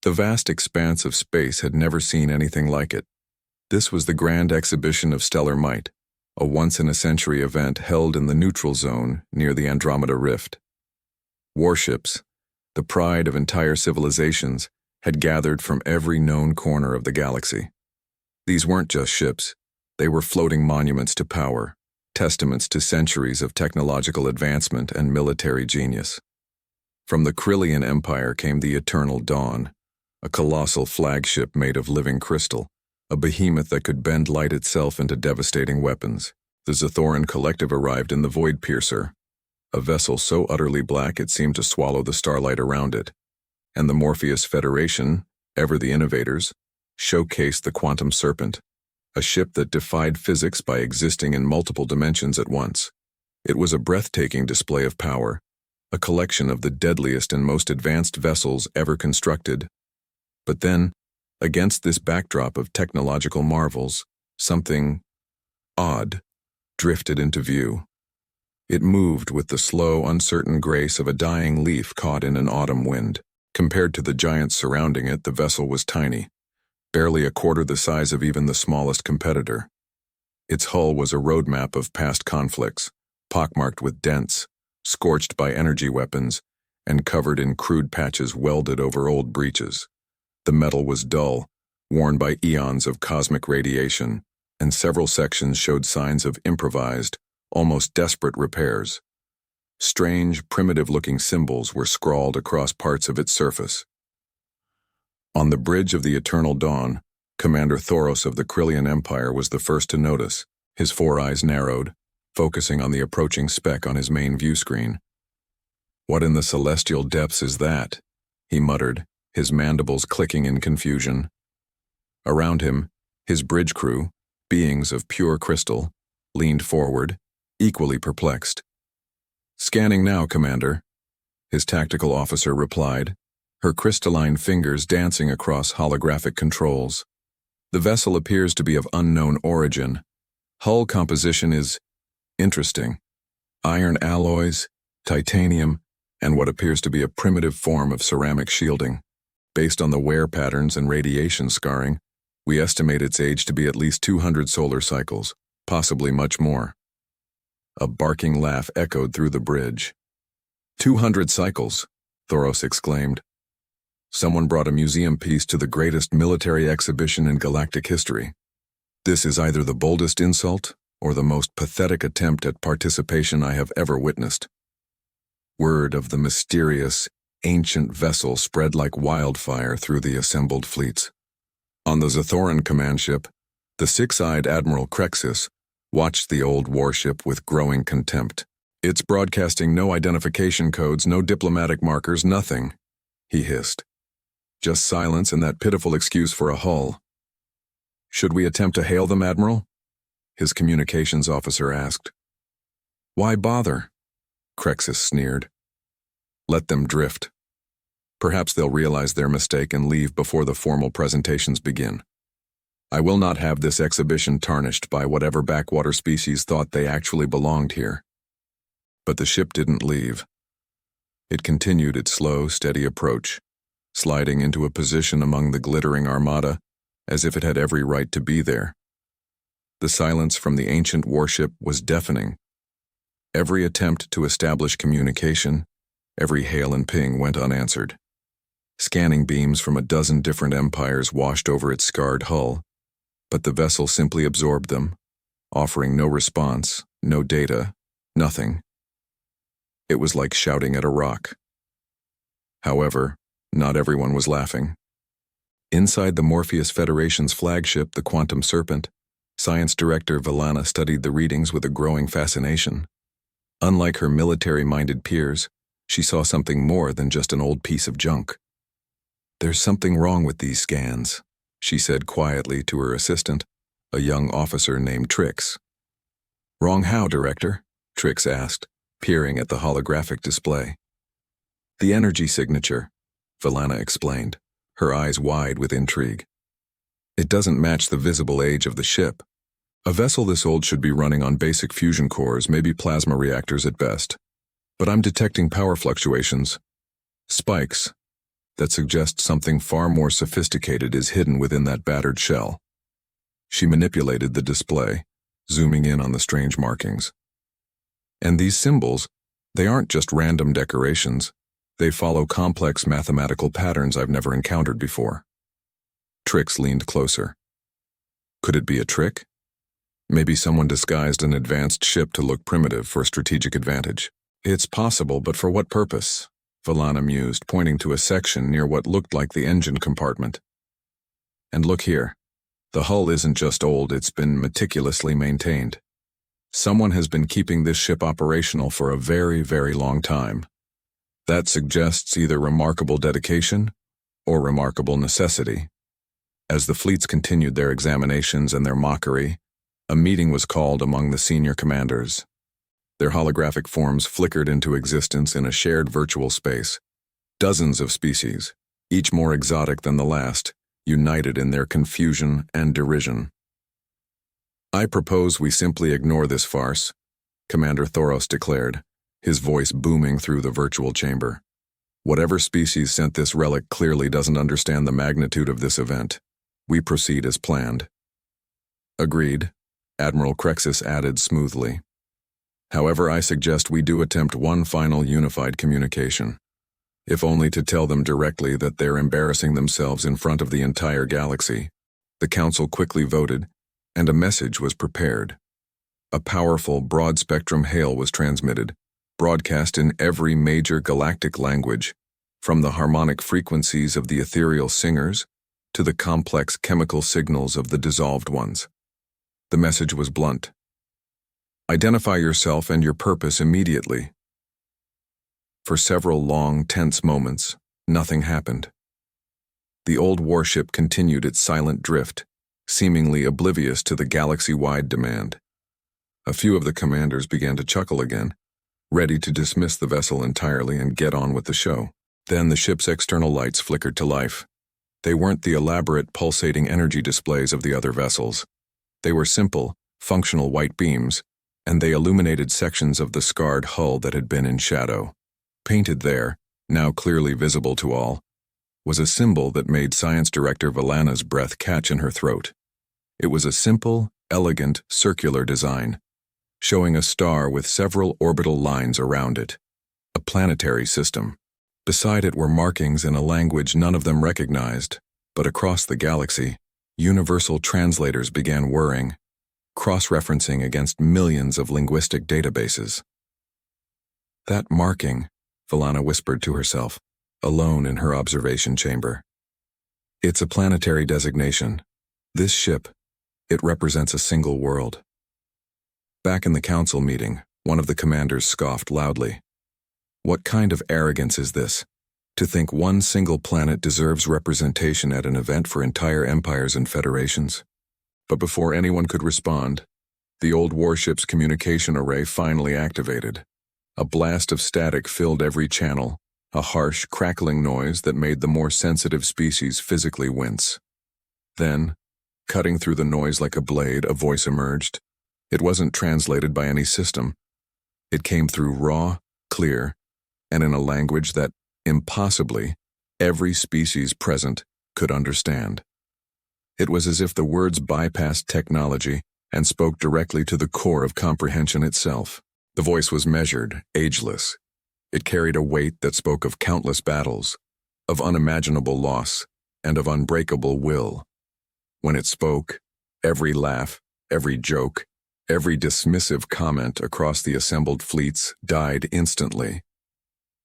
The vast expanse of space had never seen anything like it. This was the grand exhibition of stellar might, a once-in-a-century event held in the neutral zone near the Andromeda Rift. Warships, the pride of entire civilizations, had gathered from every known corner of the galaxy. These weren't just ships, they were floating monuments to power, testaments to centuries of technological advancement and military genius. From the Krillian Empire came the Eternal Dawn, a colossal flagship made of living crystal, a behemoth that could bend light itself into devastating weapons. The Zithoran Collective arrived in the Void Piercer, a vessel so utterly black it seemed to swallow the starlight around it. And the Morpheus Federation, ever the innovators, showcased the Quantum Serpent, a ship that defied physics by existing in multiple dimensions at once. It was a breathtaking display of power, a collection of the deadliest and most advanced vessels ever constructed. But then, against this backdrop of technological marvels, something odd drifted into view. It moved with the slow, uncertain grace of a dying leaf caught in an autumn wind. Compared to the giants surrounding it, the vessel was tiny, barely a quarter the size of even the smallest competitor. Its hull was a roadmap of past conflicts, pockmarked with dents, scorched by energy weapons, and covered in crude patches welded over old breaches. The metal was dull, worn by eons of cosmic radiation, and several sections showed signs of improvised, almost desperate repairs. Strange, primitive-looking symbols were scrawled across parts of its surface. On the bridge of the Eternal Dawn, Commander Thoros of the Krillian Empire was the first to notice. His four eyes narrowed, focusing on the approaching speck on his main view screen. "What in the celestial depths is that?" he muttered, his mandibles clicking in confusion. Around him, his bridge crew, beings of pure crystal, leaned forward, equally perplexed. "Scanning now, Commander," his tactical officer replied, her crystalline fingers dancing across holographic controls. "The vessel appears to be of unknown origin. Hull composition is interesting. Iron alloys, titanium, and what appears to be a primitive form of ceramic shielding. Based on the wear patterns and radiation scarring, we estimate its age to be at least 200 solar cycles, possibly much more." A barking laugh echoed through the bridge. 200 cycles, Thoros exclaimed. "Someone brought a museum piece to the greatest military exhibition in galactic history. This is either the boldest insult or the most pathetic attempt at participation I have ever witnessed." Word of the mysterious, ancient vessel spread like wildfire through the assembled fleets. On the Zithoran command ship, the six-eyed Admiral Crexus watched the old warship with growing contempt. "It's broadcasting no identification codes, no diplomatic markers, nothing," he hissed. "Just silence and that pitiful excuse for a hull." "Should we attempt to hail them, Admiral?" his communications officer asked. "Why bother?" Crexus sneered. "Let them drift. Perhaps they'll realize their mistake and leave before the formal presentations begin. I will not have this exhibition tarnished by whatever backwater species thought they actually belonged here." But the ship didn't leave. It continued its slow, steady approach, sliding into a position among the glittering armada as if it had every right to be there. The silence from the ancient warship was deafening. Every attempt to establish communication, every hail and ping went unanswered. Scanning beams from a dozen different empires washed over its scarred hull, but the vessel simply absorbed them, offering no response, no data, nothing. It was like shouting at a rock. However, not everyone was laughing. Inside the Morpheus Federation's flagship, the Quantum Serpent, Science Director Valana studied the readings with a growing fascination. Unlike her military-minded peers, she saw something more than just an old piece of junk. "There's something wrong with these scans," she said quietly to her assistant, a young officer named Trix. "Wrong how, Director?" Trix asked, peering at the holographic display. "The energy signature," Valana explained, her eyes wide with intrigue. "It doesn't match the visible age of the ship. A vessel this old should be running on basic fusion cores, maybe plasma reactors at best. But I'm detecting power fluctuations. Spikes. that suggests something far more sophisticated is hidden within that battered shell. She manipulated the display, zooming in on the strange markings. And these symbols, they aren't just random decorations. They follow complex mathematical patterns I've never encountered before. Trix leaned closer. Could it be a trick? Maybe someone disguised an advanced ship to look primitive for strategic advantage. It's possible, but for what purpose? Valana mused, pointing to a section near what looked like the engine compartment. And look here. The hull isn't just old, it's been meticulously maintained. Someone has been keeping this ship operational for a very, very long time. That suggests either remarkable dedication or remarkable necessity. As the fleets continued their examinations and their mockery, a meeting was called among the senior commanders. Their holographic forms flickered into existence in a shared virtual space. Dozens of species, each more exotic than the last, united in their confusion and derision. I propose we simply ignore this farce, Commander Thoros declared, his voice booming through the virtual chamber. Whatever species sent this relic clearly doesn't understand the magnitude of this event. We proceed as planned. Agreed, Admiral Crexus added smoothly. However, I suggest we do attempt one final unified communication, if only to tell them directly that they're embarrassing themselves in front of the entire galaxy. The Council quickly voted, and a message was prepared. A powerful, broad-spectrum hail was transmitted, broadcast in every major galactic language, from the harmonic frequencies of the ethereal singers to the complex chemical signals of the dissolved ones. The message was blunt. Identify yourself and your purpose immediately. For several long, tense moments, nothing happened. The old warship continued its silent drift, seemingly oblivious to the galaxy-wide demand. A few of the commanders began to chuckle again, ready to dismiss the vessel entirely and get on with the show. Then the ship's external lights flickered to life. They weren't the elaborate, pulsating energy displays of the other vessels. They were simple, functional white beams, and they illuminated sections of the scarred hull that had been in shadow. Painted there, now clearly visible to all, was a symbol that made Science Director Valana's breath catch in her throat. It was a simple, elegant, circular design, showing a star with several orbital lines around it. A planetary system. Beside it were markings in a language none of them recognized, but across the galaxy, universal translators began whirring, cross-referencing against millions of linguistic databases. That marking, Valana whispered to herself, alone in her observation chamber. It's a planetary designation. This ship, it represents a single world. Back in the council meeting, one of the commanders scoffed loudly. What kind of arrogance is this? To think one single planet deserves representation at an event for entire empires and federations? But before anyone could respond, the old warship's communication array finally activated. A blast of static filled every channel, a harsh, crackling noise that made the more sensitive species physically wince. Then, cutting through the noise like a blade, a voice emerged. It wasn't translated by any system. It came through raw, clear, and in a language that, impossibly, every species present could understand. It was as if the words bypassed technology and spoke directly to the core of comprehension itself. The voice was measured, ageless. It carried a weight that spoke of countless battles, of unimaginable loss, and of unbreakable will. When it spoke, every laugh, every joke, every dismissive comment across the assembled fleets died instantly.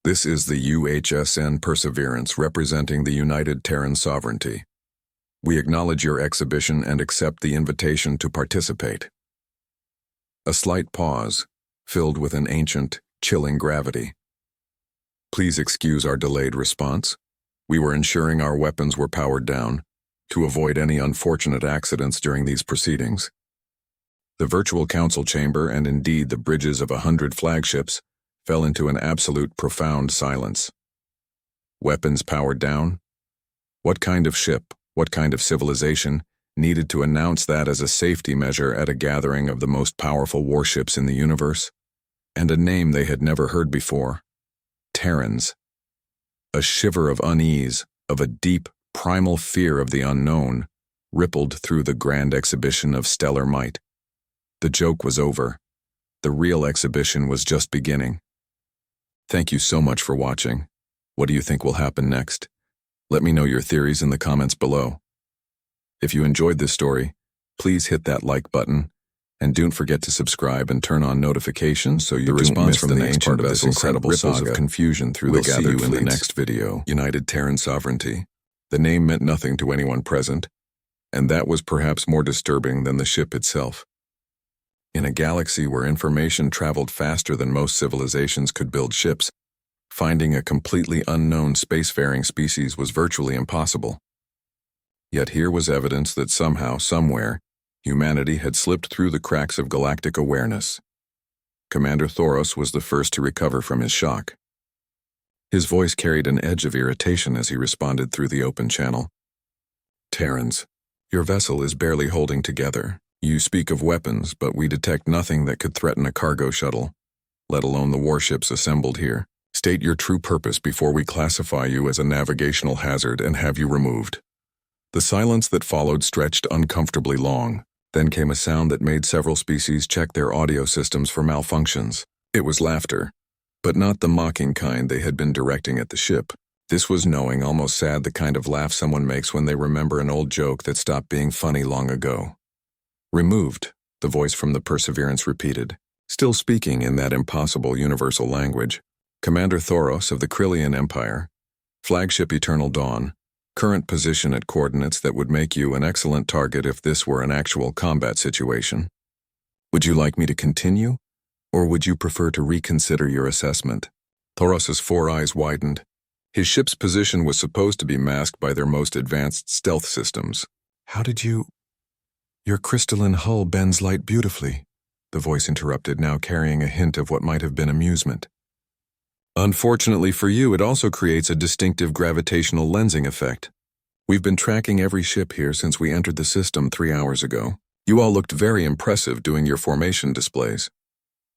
This is the UHSN Perseverance representing the United Terran Sovereignty. We acknowledge your exhibition and accept the invitation to participate. A slight pause, filled with an ancient, chilling gravity. Please excuse our delayed response. We were ensuring our weapons were powered down to avoid any unfortunate accidents during these proceedings. The virtual council chamber and indeed the bridges of 100 flagships fell into an absolute profound silence. Weapons powered down? What kind of ship, what kind of civilization needed to announce that as a safety measure at a gathering of the most powerful warships in the universe? And a name they had never heard before. Terrans. A shiver of unease, of a deep, primal fear of the unknown, rippled through the grand exhibition of stellar might. The joke was over. The real exhibition was just beginning. Thank you so much for watching. What do you think will happen next? Let me know your theories in the comments below. If you enjoyed this story, please hit that like button, and don't forget to subscribe and turn on notifications so you don't miss the next part of this incredible saga of confusion through the gathered in the next video. United Terran Sovereignty. The name meant nothing to anyone present, and that was perhaps more disturbing than the ship itself. In a galaxy where information traveled faster than most civilizations could build ships, finding a completely unknown spacefaring species was virtually impossible. Yet here was evidence that somehow, somewhere, humanity had slipped through the cracks of galactic awareness. Commander Thoros was the first to recover from his shock. His voice carried an edge of irritation as he responded through the open channel. Terrans, your vessel is barely holding together. You speak of weapons, but we detect nothing that could threaten a cargo shuttle, let alone the warships assembled here. State your true purpose before we classify you as a navigational hazard and have you removed. The silence that followed stretched uncomfortably long. Then came a sound that made several species check their audio systems for malfunctions. It was laughter, but not the mocking kind they had been directing at the ship. This was knowing, almost sad, the kind of laugh someone makes when they remember an old joke that stopped being funny long ago. Removed, the voice from the Perseverance repeated, still speaking in that impossible universal language. Commander Thoros of the Krillian Empire, flagship Eternal Dawn, current position at coordinates that would make you an excellent target if this were an actual combat situation. Would you like me to continue, or would you prefer to reconsider your assessment? Thoros's four eyes widened. His ship's position was supposed to be masked by their most advanced stealth systems. How did you... Your crystalline hull bends light beautifully, the voice interrupted, now carrying a hint of what might have been amusement. Unfortunately for you, it also creates a distinctive gravitational lensing effect. We've been tracking every ship here since we entered the system 3 hours ago. You all looked very impressive doing your formation displays.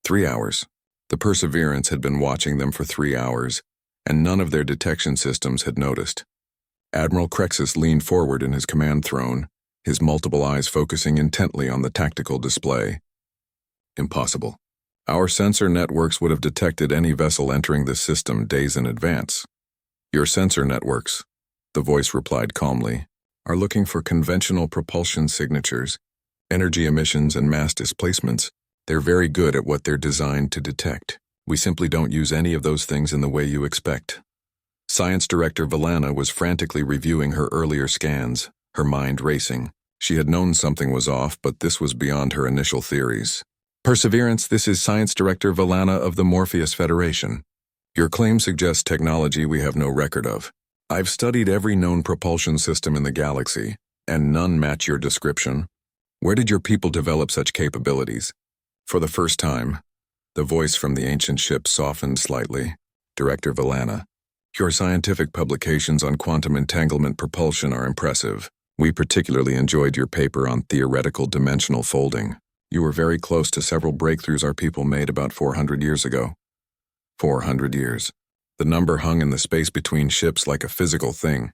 3 hours. The Perseverance had been watching them for 3 hours, and none of their detection systems had noticed. Admiral Crexus leaned forward in his command throne, his multiple eyes focusing intently on the tactical display. Impossible. Our sensor networks would have detected any vessel entering this system days in advance. Your sensor networks, the voice replied calmly, are looking for conventional propulsion signatures, energy emissions, and mass displacements. They're very good at what they're designed to detect. We simply don't use any of those things in the way you expect. Science Director Valana was frantically reviewing her earlier scans, her mind racing. She had known something was off, but this was beyond her initial theories. Perseverance, this is Science Director Valana of the Morpheus Federation. Your claim suggests technology we have no record of. I've studied every known propulsion system in the galaxy, and none match your description. Where did your people develop such capabilities? For the first time, the voice from the ancient ship softened slightly. Director Valana, your scientific publications on quantum entanglement propulsion are impressive. We particularly enjoyed your paper on theoretical dimensional folding. You were very close to several breakthroughs our people made about 400 years ago. 400 years. The number hung in the space between ships like a physical thing.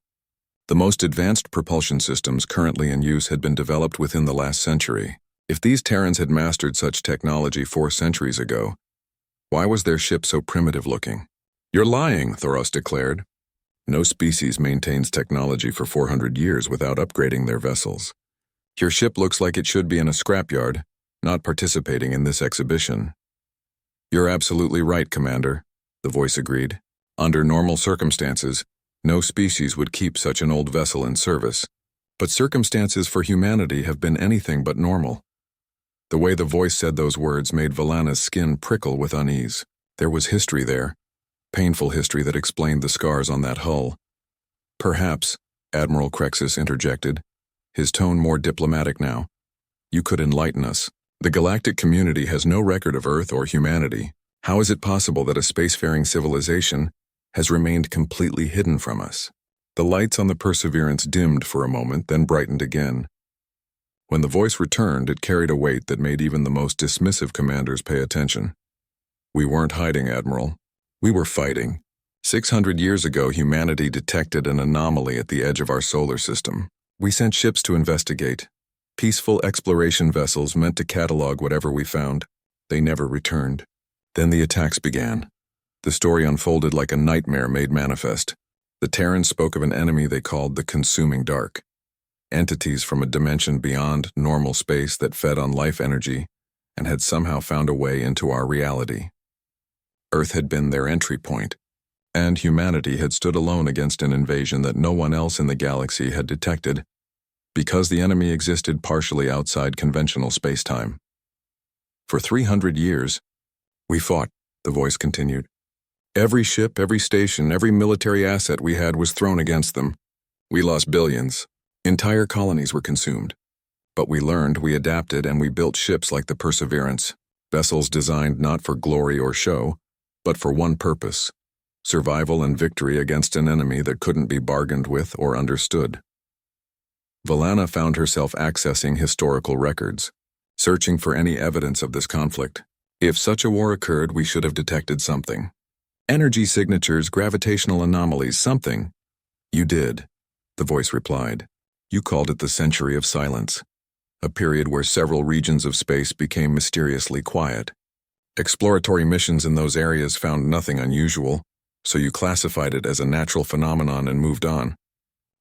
The most advanced propulsion systems currently in use had been developed within the last century. If these Terrans had mastered such technology 4 centuries ago, why was their ship so primitive-looking? You're lying, Thoros declared. No species maintains technology for 400 years without upgrading their vessels. Your ship looks like it should be in a scrapyard, not participating in this exhibition. You're absolutely right, Commander, the voice agreed. Under normal circumstances, no species would keep such an old vessel in service. But circumstances for humanity have been anything but normal. The way the voice said those words made Valana's skin prickle with unease. There was history there, painful history that explained the scars on that hull. Perhaps, Admiral Crexus interjected, his tone more diplomatic now, you could enlighten us. The galactic community has no record of Earth or humanity. How is it possible that a spacefaring civilization has remained completely hidden from us? The lights on the Perseverance dimmed for a moment, then brightened again. When the voice returned, it carried a weight that made even the most dismissive commanders pay attention. We weren't hiding, Admiral. We were fighting. 600 years ago, humanity detected an anomaly at the edge of our solar system. We sent ships to investigate. Peaceful exploration vessels meant to catalog whatever we found. They never returned. Then the attacks began. The story unfolded like a nightmare made manifest. The Terrans spoke of an enemy they called the Consuming Dark. Entities from a dimension beyond normal space that fed on life energy and had somehow found a way into our reality. Earth had been their entry point, and humanity had stood alone against an invasion that no one else in the galaxy had detected, because the enemy existed partially outside conventional space-time. For 300 years, we fought, the voice continued. Every ship, every station, every military asset we had was thrown against them. We lost billions. Entire colonies were consumed. But we learned, we adapted, and we built ships like the Perseverance, vessels designed not for glory or show, but for one purpose: survival and victory against an enemy that couldn't be bargained with or understood. Valana found herself accessing historical records, searching for any evidence of this conflict. If such a war occurred, we should have detected something. Energy signatures, gravitational anomalies, something. You did, the voice replied. You called it the Century of Silence, a period where several regions of space became mysteriously quiet. Exploratory missions in those areas found nothing unusual, so you classified it as a natural phenomenon and moved on.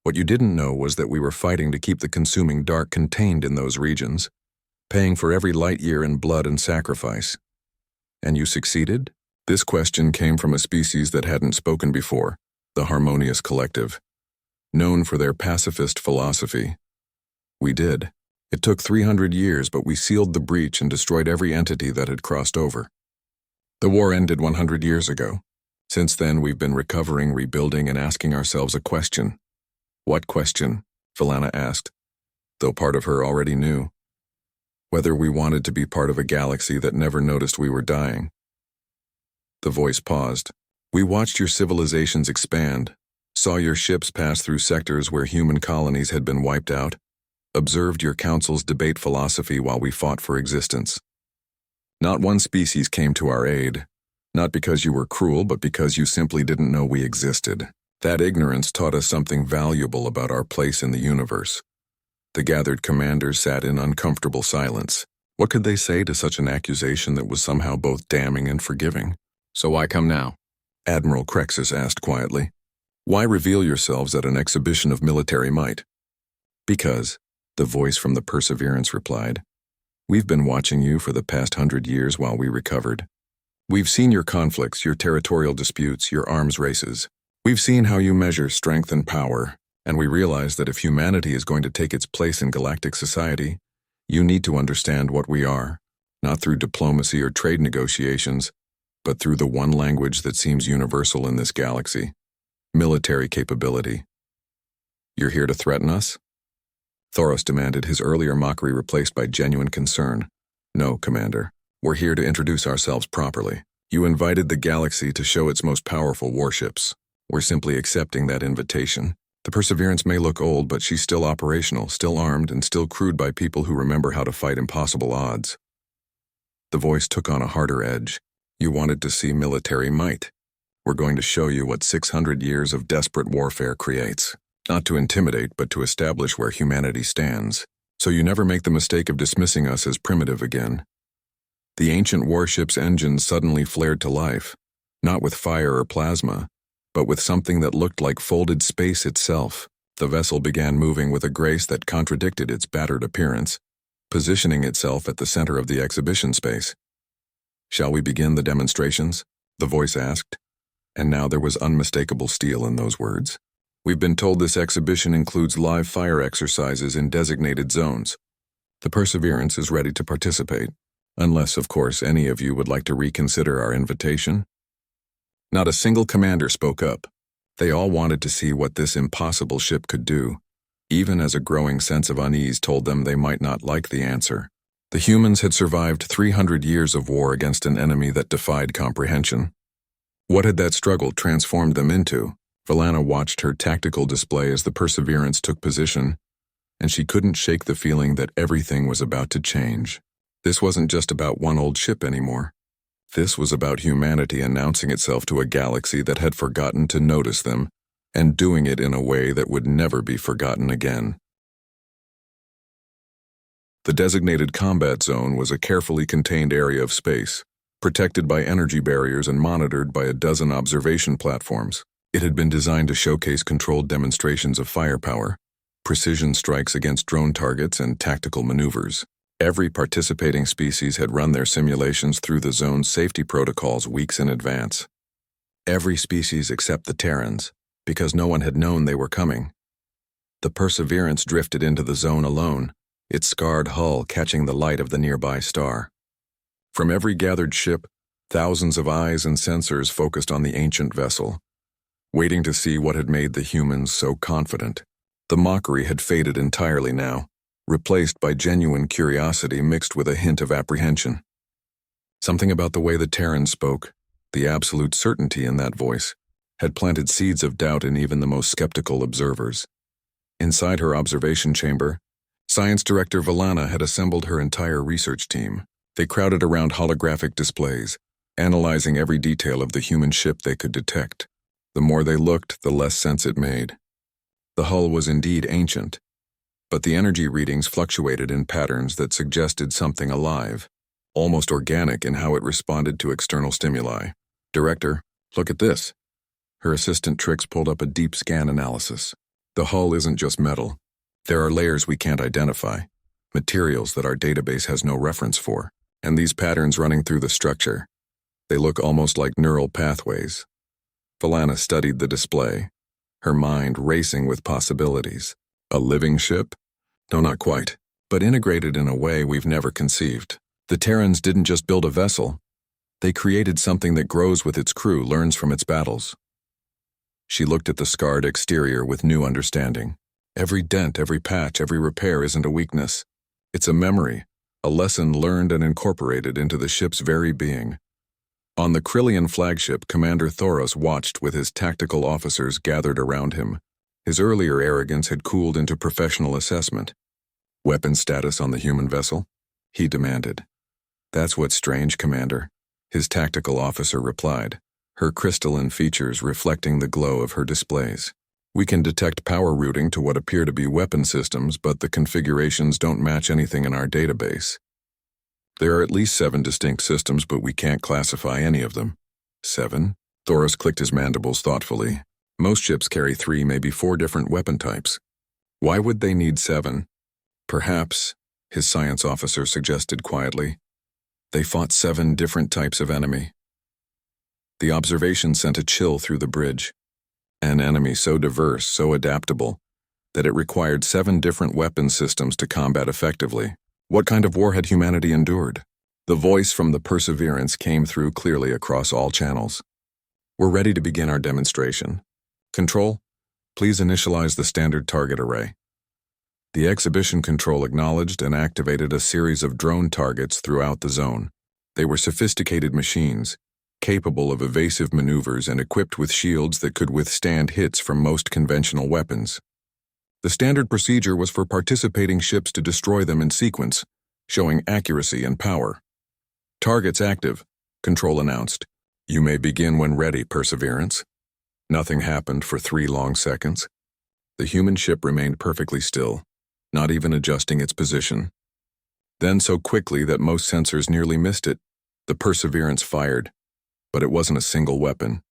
What you didn't know was that we were fighting to keep the Consuming Dark contained in those regions, paying for every light year in blood and sacrifice. And you succeeded? This question came from a species that hadn't spoken before, the Harmonious Collective, known for their pacifist philosophy. We did. It took 300 years, but we sealed the breach and destroyed every entity that had crossed over. The war ended 100 years ago. Since then, we've been recovering, rebuilding, and asking ourselves a question. What question? Valana asked, though part of her already knew. Whether we wanted to be part of a galaxy that never noticed we were dying. The voice paused. We watched your civilizations expand, saw your ships pass through sectors where human colonies had been wiped out, observed your councils debate philosophy while we fought for existence. Not one species came to our aid, not because you were cruel, but because you simply didn't know we existed. That ignorance taught us something valuable about our place in the universe. The gathered commanders sat in uncomfortable silence. What could they say to such an accusation that was somehow both damning and forgiving? So why come now? Admiral Crexus asked quietly. Why reveal yourselves at an exhibition of military might? Because, the voice from the Perseverance replied. We've been watching you for the past 100 years while we recovered. We've seen your conflicts, your territorial disputes, your arms races. We've seen how you measure strength and power, and we realize that if humanity is going to take its place in galactic society, you need to understand what we are, not through diplomacy or trade negotiations, but through the one language that seems universal in this galaxy: military capability. You're here to threaten us? Thoros demanded, his earlier mockery replaced by genuine concern. No, Commander. We're here to introduce ourselves properly. You invited the galaxy to show its most powerful warships. We're simply accepting that invitation. The Perseverance may look old, but she's still operational, still armed, and still crewed by people who remember how to fight impossible odds. The voice took on a harder edge. You wanted to see military might. We're going to show you what 600 years of desperate warfare creates. Not to intimidate, but to establish where humanity stands. So you never make the mistake of dismissing us as primitive again. The ancient warship's engines suddenly flared to life, not with fire or plasma, but with something that looked like folded space itself. The vessel began moving with a grace that contradicted its battered appearance, positioning itself at the center of the exhibition space. Shall we begin the demonstrations? The voice asked, and now there was unmistakable steel in those words. We've been told this exhibition includes live fire exercises in designated zones. The Perseverance is ready to participate, unless, of course, any of you would like to reconsider our invitation. Not a single commander spoke up. They all wanted to see what this impossible ship could do, even as a growing sense of unease told them they might not like the answer. The humans had survived 300 years of war against an enemy that defied comprehension. What had that struggle transformed them into? Valana watched her tactical display as the Perseverance took position, and she couldn't shake the feeling that everything was about to change. This wasn't just about one old ship anymore. This was about humanity announcing itself to a galaxy that had forgotten to notice them, and doing it in a way that would never be forgotten again. The designated combat zone was a carefully contained area of space, protected by energy barriers and monitored by a dozen observation platforms. It had been designed to showcase controlled demonstrations of firepower, precision strikes against drone targets, and tactical maneuvers. Every participating species had run their simulations through the zone's safety protocols weeks in advance. Every species except the Terrans, because no one had known they were coming. The Perseverance drifted into the zone alone, its scarred hull catching the light of the nearby star. From every gathered ship, thousands of eyes and sensors focused on the ancient vessel, waiting to see what had made the humans so confident. The mockery had faded entirely now, replaced by genuine curiosity mixed with a hint of apprehension. Something about the way the Terran spoke, the absolute certainty in that voice, had planted seeds of doubt in even the most skeptical observers. Inside her observation chamber, Science Director Valana had assembled her entire research team. They crowded around holographic displays, analyzing every detail of the human ship they could detect. The more they looked, the less sense it made. The hull was indeed ancient, but the energy readings fluctuated in patterns that suggested something alive, almost organic in how it responded to external stimuli. "Director, look at this." Her assistant Trix pulled up a deep scan analysis. "The hull isn't just metal. There are layers we can't identify, materials that our database has no reference for, and these patterns running through the structure. They look almost like neural pathways." Valana studied the display, her mind racing with possibilities. A living ship? No, not quite, but integrated in a way we've never conceived. The Terrans didn't just build a vessel. They created something that grows with its crew, learns from its battles. She looked at the scarred exterior with new understanding. Every dent, every patch, every repair isn't a weakness. It's a memory, a lesson learned and incorporated into the ship's very being. On the Krillian flagship, Commander Thoros watched with his tactical officers gathered around him. His earlier arrogance had cooled into professional assessment. "Weapon status on the human vessel?" he demanded. "That's what's strange, Commander," his tactical officer replied, her crystalline features reflecting the glow of her displays. "We can detect power routing to what appear to be weapon systems, but the configurations don't match anything in our database. There are at least 7 distinct systems, but we can't classify any of them." "7?" Thoros clicked his mandibles thoughtfully. "Most ships carry 3, maybe 4 different weapon types. Why would they need 7? Perhaps," his science officer suggested quietly, "they fought 7 different types of enemy." The observation sent a chill through the bridge. An enemy so diverse, so adaptable, that it required 7 different weapon systems to combat effectively. What kind of war had humanity endured? The voice from the Perseverance came through clearly across all channels. "We're ready to begin our demonstration. Control, please initialize the standard target array." The exhibition control acknowledged and activated a series of drone targets throughout the zone. They were sophisticated machines, capable of evasive maneuvers and equipped with shields that could withstand hits from most conventional weapons. The standard procedure was for participating ships to destroy them in sequence, showing accuracy and power. "Targets active," Control announced. "You may begin when ready, Perseverance." Nothing happened for 3 long seconds. The human ship remained perfectly still, not even adjusting its position. Then so quickly that most sensors nearly missed it, the Perseverance fired, but it wasn't a single weapon.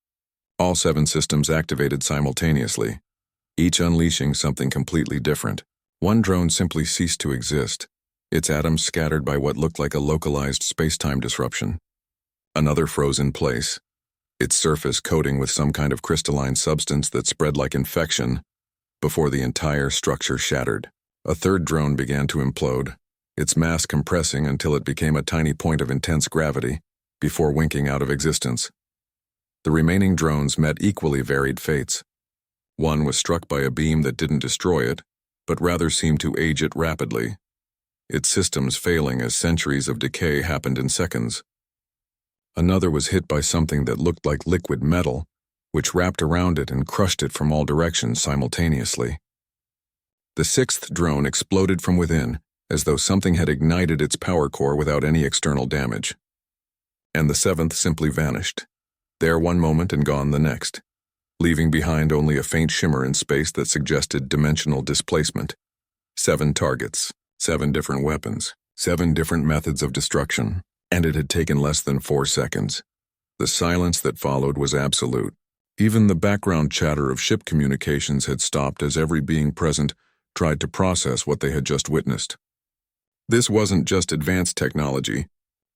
All 7 systems activated simultaneously, each unleashing something completely different. One drone simply ceased to exist, its atoms scattered by what looked like a localized space-time disruption. Another froze in place, its surface coating with some kind of crystalline substance that spread like infection before the entire structure shattered. A third drone began to implode, its mass compressing until it became a tiny point of intense gravity before winking out of existence. The remaining drones met equally varied fates. One was struck by a beam that didn't destroy it, but rather seemed to age it rapidly, its systems failing as centuries of decay happened in seconds. Another was hit by something that looked like liquid metal, which wrapped around it and crushed it from all directions simultaneously. The 6th drone exploded from within, as though something had ignited its power core without any external damage. and the seventh simply vanished. There one moment and gone the next, leaving behind only a faint shimmer in space that suggested dimensional displacement. 7 targets, 7 different weapons, 7 different methods of destruction, and it had taken less than 4 seconds. The silence that followed was absolute. Even the background chatter of ship communications had stopped as every being present tried to process what they had just witnessed. This wasn't just advanced technology.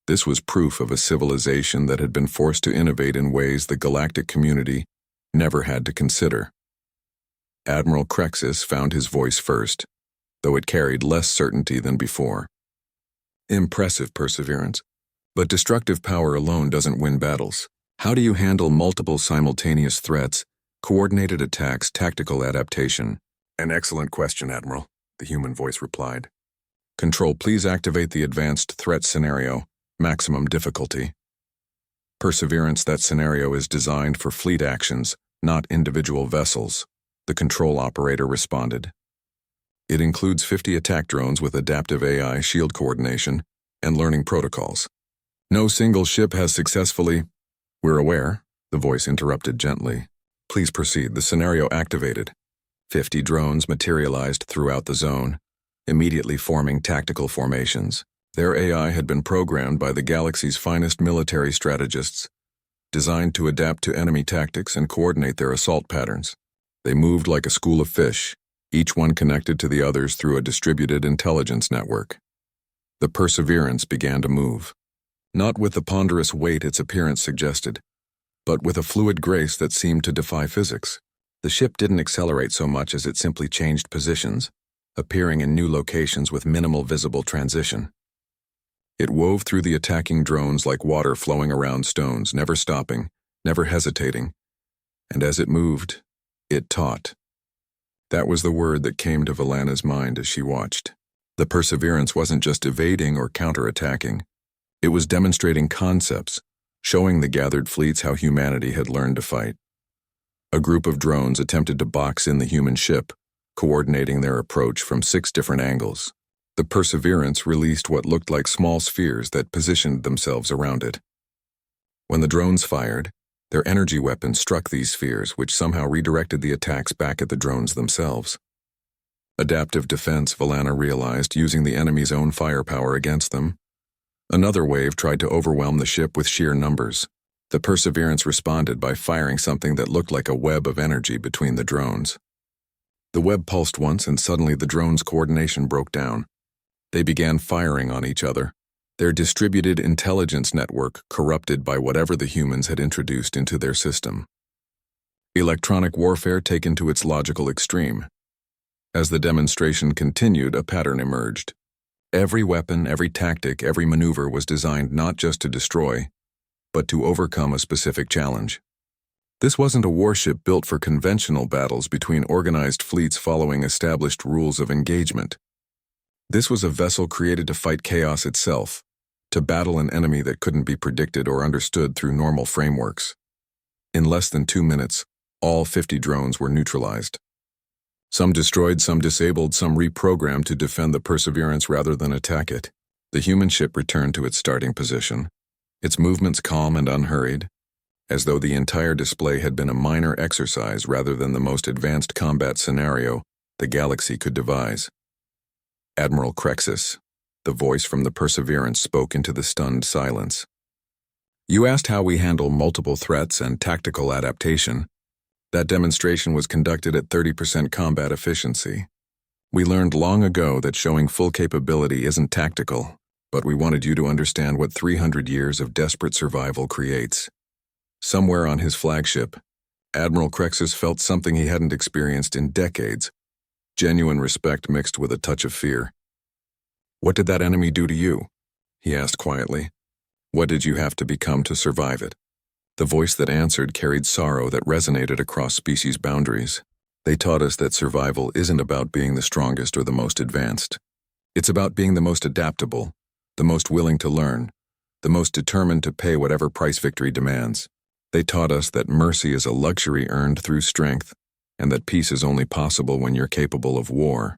This was proof of a civilization that had been forced to innovate in ways the galactic community never had to consider. Admiral Crexus found his voice first, though it carried less certainty than before. Impressive perseverance. But destructive power alone doesn't win battles. How do you handle multiple simultaneous threats, coordinated attacks, tactical adaptation? An excellent question, Admiral, the human voice replied. Control, please activate the advanced threat scenario, maximum difficulty. Perseverance, that scenario is designed for fleet actions, not individual vessels, the control operator responded. It includes 50 attack drones with adaptive AI, shield coordination, and learning protocols. No single ship has successfully... We're aware, the voice interrupted gently. Please proceed, the scenario activated. 50 drones materialized throughout the zone, immediately forming tactical formations. Their AI had been programmed by the galaxy's finest military strategists, designed to adapt to enemy tactics and coordinate their assault patterns. They moved like a school of fish, each one connected to the others through a distributed intelligence network. The Perseverance began to move. Not with the ponderous weight its appearance suggested, but with a fluid grace that seemed to defy physics. The ship didn't accelerate so much as it simply changed positions, appearing in new locations with minimal visible transition. It wove through the attacking drones like water flowing around stones, never stopping, never hesitating, and as it moved, it taught. That was the word that came to Valana's mind as she watched. The Perseverance wasn't just evading or counterattacking. It was demonstrating concepts, showing the gathered fleets how humanity had learned to fight. A group of drones attempted to box in the human ship, coordinating their approach from 6 different angles. The Perseverance released what looked like small spheres that positioned themselves around it. When the drones fired, their energy weapons struck these spheres, which somehow redirected the attacks back at the drones themselves. Adaptive defense, Valana realized, using the enemy's own firepower against them. Another wave tried to overwhelm the ship with sheer numbers. The Perseverance responded by firing something that looked like a web of energy between the drones. The web pulsed once and suddenly the drones' coordination broke down. They began firing on each other, their distributed intelligence network corrupted by whatever the humans had introduced into their system. Electronic warfare taken to its logical extreme. As the demonstration continued, a pattern emerged. Every weapon, every tactic, every maneuver was designed not just to destroy, but to overcome a specific challenge. This wasn't a warship built for conventional battles between organized fleets following established rules of engagement. This was a vessel created to fight chaos itself, to battle an enemy that couldn't be predicted or understood through normal frameworks. In less than 2 minutes, all 50 drones were neutralized. Some destroyed, some disabled, some reprogrammed to defend the Perseverance rather than attack it. The human ship returned to its starting position, its movements calm and unhurried, as though the entire display had been a minor exercise rather than the most advanced combat scenario the galaxy could devise. Admiral Crexus, the voice from the Perseverance, spoke into the stunned silence. You asked how we handle multiple threats and tactical adaptation. That demonstration was conducted at 30% combat efficiency. We learned long ago that showing full capability isn't tactical, but we wanted you to understand what 300 years of desperate survival creates. Somewhere on his flagship, Admiral Crexus felt something he hadn't experienced in decades, genuine respect mixed with a touch of fear. What did that enemy do to you? He asked quietly. What did you have to become to survive it? The voice that answered carried sorrow that resonated across species boundaries. They taught us that survival isn't about being the strongest or the most advanced. It's about being the most adaptable, the most willing to learn, the most determined to pay whatever price victory demands. They taught us that mercy is a luxury earned through strength, and that peace is only possible when you're capable of war.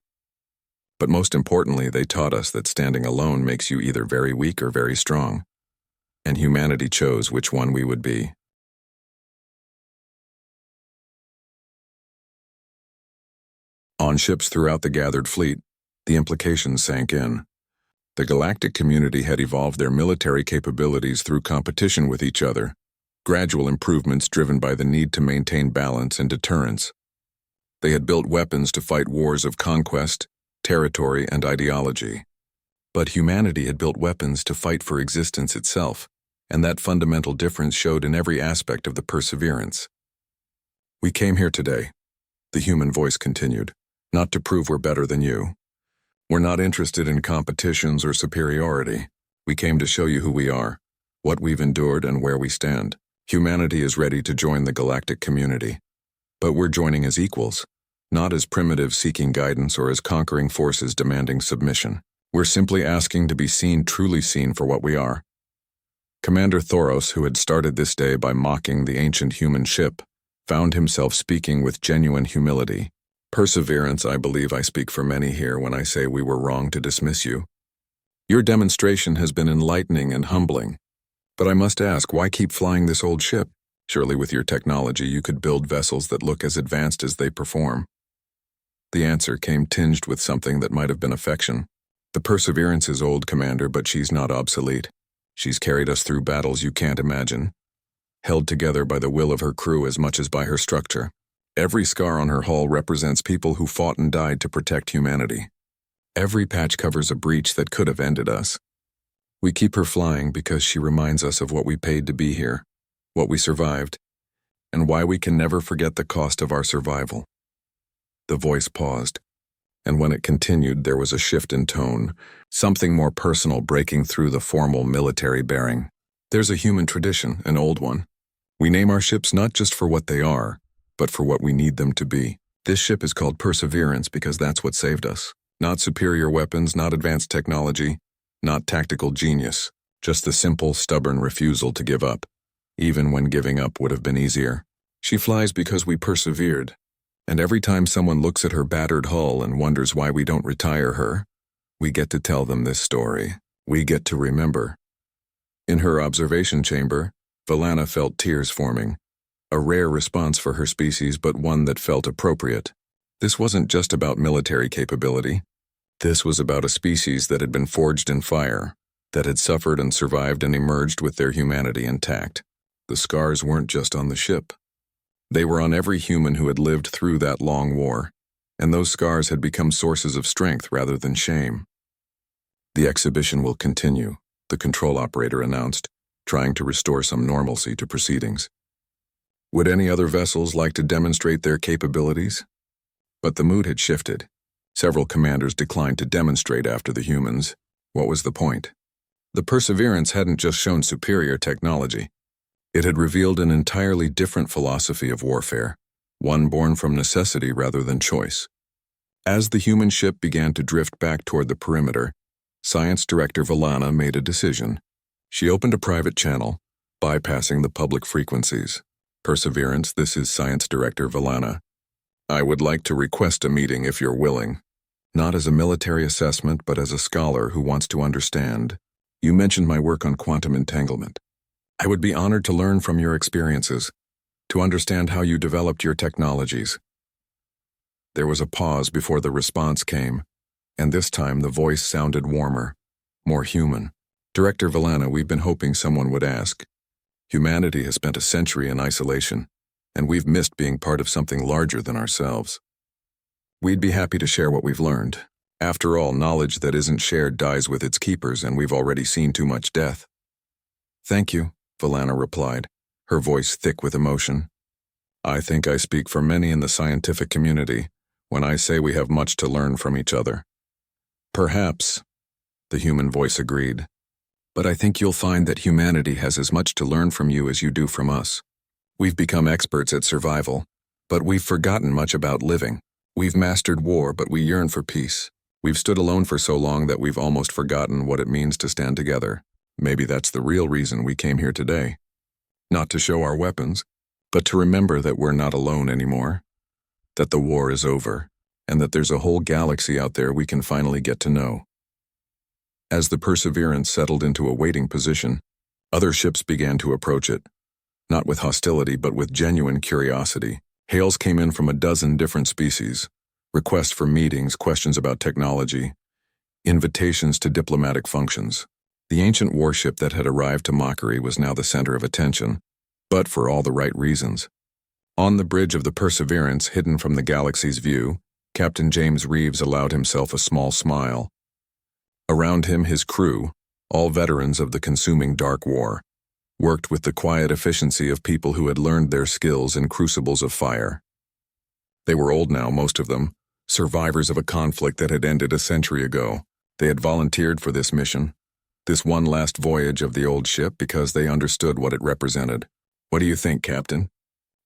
But most importantly, they taught us that standing alone makes you either very weak or very strong. and humanity chose which one we would be. On ships throughout the gathered fleet, the implications sank in. The Galactic community had evolved their military capabilities through competition with each other, gradual improvements driven by the need to maintain balance and deterrence. They had built weapons to fight wars of conquest, territory, and ideology. But humanity had built weapons to fight for existence itself, and that fundamental difference showed in every aspect of the perseverance. "We came here today," the human voice continued, "not to prove we're better than you. We're not interested in competitions or superiority. We came to show you who we are, what we've endured, and where we stand. Humanity is ready to join the galactic community. But we're joining as equals, not as primitives seeking guidance or as conquering forces demanding submission. We're simply asking to be seen, truly seen for what we are." Commander Thoros, who had started this day by mocking the ancient human ship, found himself speaking with genuine humility. "Perseverance, I believe I speak for many here when I say we were wrong to dismiss you. Your demonstration has been enlightening and humbling. But I must ask, why keep flying this old ship? Surely with your technology you could build vessels that look as advanced as they perform." The answer came tinged with something that might have been affection. "The Perseverance is old, Commander, but she's not obsolete. She's carried us through battles you can't imagine, held together by the will of her crew as much as by her structure. Every scar on her hull represents people who fought and died to protect humanity. Every patch covers a breach that could have ended us. We keep her flying because she reminds us of what we paid to be here, what we survived, and why we can never forget the cost of our survival." The voice paused, and when it continued there was a shift in tone, something more personal breaking through the formal military bearing. "There's a human tradition, an old one. We name our ships not just for what they are, but for what we need them to be. This ship is called Perseverance because that's what saved us. Not superior weapons, not advanced technology, not tactical genius, just the simple, stubborn refusal to give up, even when giving up would have been easier. She flies because we persevered, and every time someone looks at her battered hull and wonders why we don't retire her, we get to tell them this story. We get to remember." In her observation chamber, Valana felt tears forming. A rare response for her species, but one that felt appropriate. This wasn't just about military capability. This was about a species that had been forged in fire, that had suffered and survived and emerged with their humanity intact. The scars weren't just on the ship. They were on every human who had lived through that long war, and those scars had become sources of strength rather than shame. "The exhibition will continue," the control operator announced, trying to restore some normalcy to proceedings. "Would any other vessels like to demonstrate their capabilities?" But the mood had shifted. Several commanders declined to demonstrate after the humans. What was the point? The Perseverance hadn't just shown superior technology. It had revealed an entirely different philosophy of warfare, one born from necessity rather than choice. As the human ship began to drift back toward the perimeter, Science Director Valana made a decision. She opened a private channel, bypassing the public frequencies. "Perseverance, this is Science Director Valana. I would like to request a meeting if you're willing. Not as a military assessment, but as a scholar who wants to understand. You mentioned my work on quantum entanglement. I would be honored to learn from your experiences, to understand how you developed your technologies." There was a pause before the response came, and this time the voice sounded warmer, more human. "Director Valana, we've been hoping someone would ask. Humanity has spent a century in isolation, and we've missed being part of something larger than ourselves. We'd be happy to share what we've learned. After all, knowledge that isn't shared dies with its keepers, and we've already seen too much death." "Thank you," Valana replied, her voice thick with emotion. "I think I speak for many in the scientific community when I say we have much to learn from each other." "Perhaps," the human voice agreed. "But I think you'll find that humanity has as much to learn from you as you do from us. We've become experts at survival, but we've forgotten much about living. We've mastered war, but we yearn for peace. We've stood alone for so long that we've almost forgotten what it means to stand together. Maybe that's the real reason we came here today. Not to show our weapons, but to remember that we're not alone anymore, that the war is over, and that there's a whole galaxy out there we can finally get to know." As the Perseverance settled into a waiting position, Other ships began to approach it, not with hostility but with genuine curiosity. Hails came in from a dozen different species, requests for meetings, questions about technology, invitations to diplomatic functions. The ancient warship that had arrived to Mockery was now the center of attention, but for all the right reasons. On the bridge of the Perseverance, hidden from the galaxy's view, Captain James Reeves allowed himself a small smile. Around him, his crew, all veterans of the consuming Dark War, worked with the quiet efficiency of people who had learned their skills in crucibles of fire. They were old now, most of them, survivors of a conflict that had ended a century ago. They had volunteered for this mission, this one last voyage of the old ship, because they understood what it represented. "What do you think, Captain?"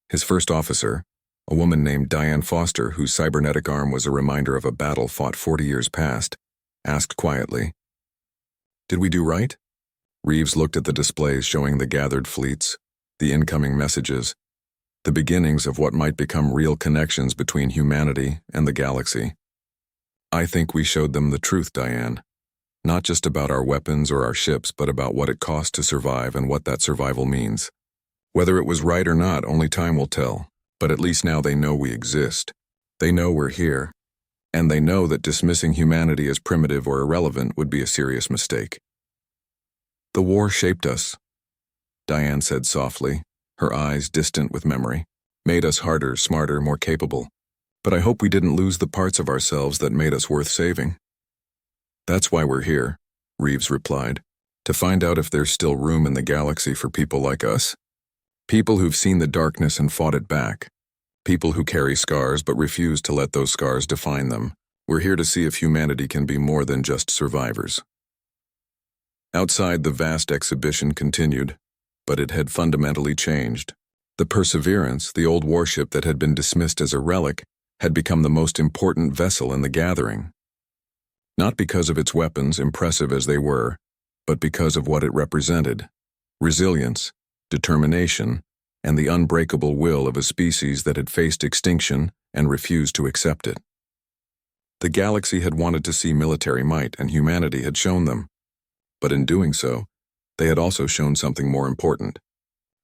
His first officer, a woman named Diane Foster, whose cybernetic arm was a reminder of a battle fought 40 years past, asked quietly. "Did we do right?" Reeves looked at the displays showing the gathered fleets, the incoming messages, the beginnings of what might become real connections between humanity and the galaxy. "I think we showed them the truth, Diane. Not just about our weapons or our ships, but about what it cost to survive and what that survival means. Whether it was right or not, only time will tell, but at least now they know we exist. They know we're here, and they know that dismissing humanity as primitive or irrelevant would be a serious mistake." "The war shaped us," Diane said softly, her eyes distant with memory. "Made us harder, smarter, more capable. But I hope we didn't lose the parts of ourselves that made us worth saving." "That's why we're here," Reeves replied, "to find out if there's still room in the galaxy for people like us. People who've seen the darkness and fought it back. People who carry scars but refuse to let those scars define them. We're here to see if humanity can be more than just survivors." Outside, the vast exhibition continued, but it had fundamentally changed. The Perseverance, the old warship that had been dismissed as a relic, had become the most important vessel in the gathering. Not because of its weapons, impressive as they were, but because of what it represented: resilience, determination, and the unbreakable will of a species that had faced extinction and refused to accept it. The galaxy had wanted to see military might, and humanity had shown them. But in doing so, they had also shown something more important.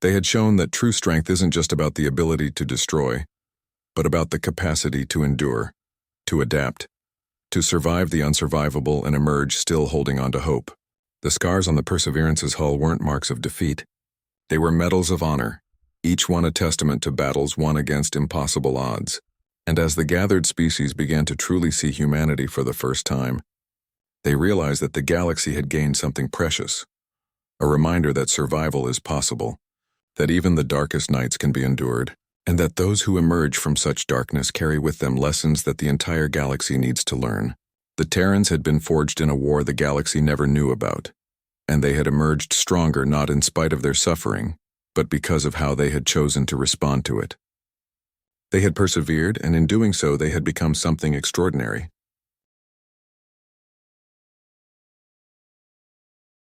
They had shown that true strength isn't just about the ability to destroy, but about the capacity to endure, to adapt, to survive the unsurvivable and emerge still holding on to hope. The scars on the Perseverance's hull weren't marks of defeat. They were medals of honor, each one a testament to battles won against impossible odds. And as the gathered species began to truly see humanity for the first time, they realized that the galaxy had gained something precious, a reminder that survival is possible, that even the darkest nights can be endured, and that those who emerge from such darkness carry with them lessons that the entire galaxy needs to learn. The Terrans had been forged in a war the galaxy never knew about, and they had emerged stronger not in spite of their suffering, but because of how they had chosen to respond to it. They had persevered, and in doing so they had become something extraordinary.